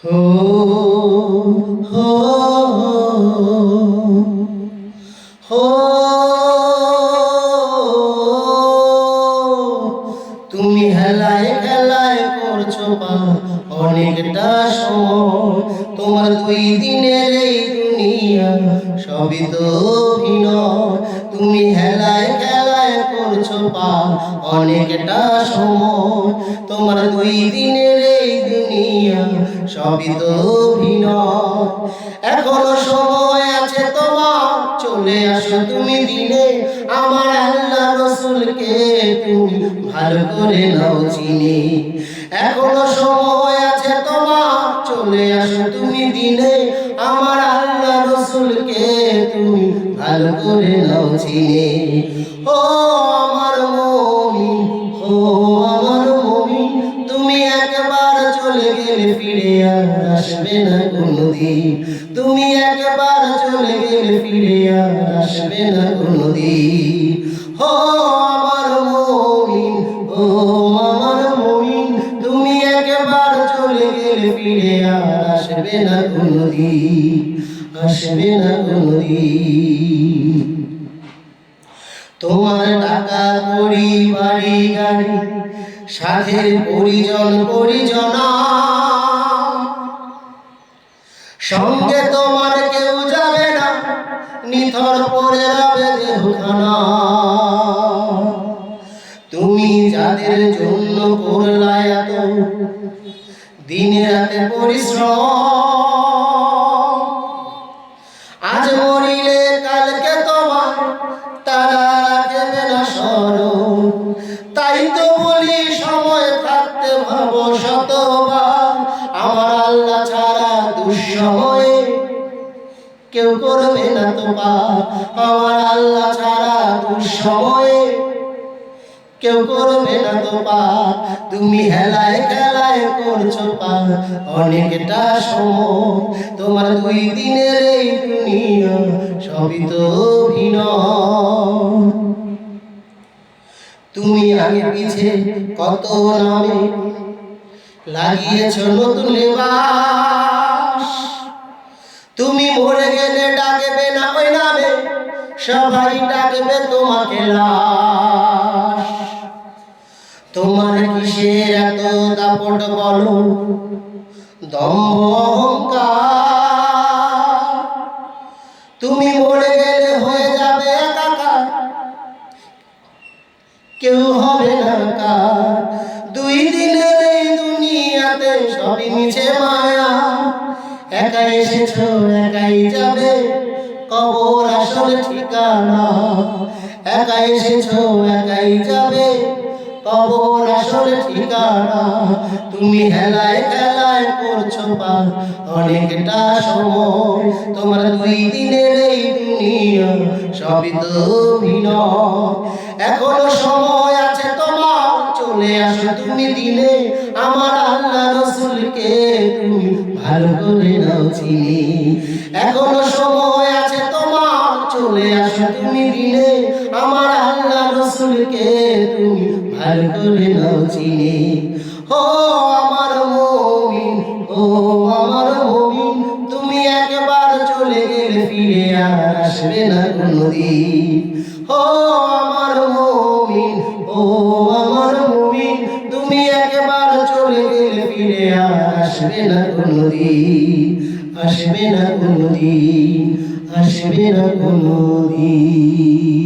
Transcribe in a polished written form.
हो हो हो তুমি হেলায় খেলায় করছো পা অনেকটা সময় তোমার দুই দিনের এই দুনিয়া সবই তো অভিনয় তুমি হেলায় খেলায় করছো পা অনেকটা সময় তোমার দুই দিনের এই দুনিয়া সবই তো অভিনয় এখনো সময় আছে তোমার চলে আসো তুমি দিনে আমার আল্লাহ রসুলকে তুমি ভালো করে নাও চিনি এখনো সময় আছে তোমার চলে আসো তুমি দিনে আমার আল্লাহ রসুলকে তুমি ভালো করে নাও চিনি ও আমার মুমিন ও আমার মুমিন তুমি একবার চলে গেলে ফিরে আর আসবে না কোনোদিন তুমি একবার চলে গেলে ফিরে আর আসবে না কোনোদিন ও আমার মুমিন ও আমার মুমিন তুমি একবার চলে গেলে ফিরে আর আসবে না কোনোদিন আসবে না কোনোদিন তোমার টাকা কড়ি বাড়ি গাড়ি সাথের পরিজন পরিজনা সঙ্গে তোমার কেউ যাবে না নিথর পরে রবে দেহখানা তুমি যাদের জন্য করলা এত দিনে রাতে পরিশ্রম আজ মরিলে কালকে তোমার তারা রাখবে না স্মরণ তাই তো বলি সময় থাকতে ভাবো শতবার আমার আল্লাহ ছাড়া দুঃসময়ে কেউ করবে না তোমার আমার আল্লাহ ছাড়া দুঃসময়ে কেউ করবে না তোমার তুমি হেলায় খেলায় করছো পার অনেকটা সময় তোমার দুই দিনের এই দুনিয়া সবই তো অভিনয় তুমি আগে পিছে কত নামে লাগিয়েছ নতুন লেবাস তুমি মরে গেলে ডাকবে না ওই নামে সবাই ডাকবে তোমাকে লাশ তোমার কিসের এত দাপট বলো দম্ভ অহংকার তুমি মরে গেলে হয়ে যাবে একাকার কেউ হবে না কার দুই দিনের এই দুনিয়াতে সবই মিছে মায়া একাই এসেছো একাই যাবে কবর আসল ঠিকানা একাই এসেছো একাই যাবে কবর আসল ঠিকানা তুমি হেলায় খেলায় করছো পার অনেকটা সময় তোমার দুই দিনের এই দুনিয়া সবই তো অভিনয় এখনো সময় আছে তোমার চলে আসো তুমি দিনে আমার আল্লাহ রসুলকে তুমি ভালো করে নাও চিনি এখনো সময় আছে তোমার চলে আসো তুমি দিনে আমার আল্লাহ রসুলকে তুমি ভালো করে নাও চিনি ও আমার মুমিন ও আমার মুমিন তুমি একবার চলে গেলে ফিরে আর আসবে না কোনোদিন ও আমার মুমিন ও আমার মুমিন তুমি একবার চলে গেলে ফিরে আর আসবে না কোনোদিন আসবে না কোনোদিন আসবে না কোনোদিন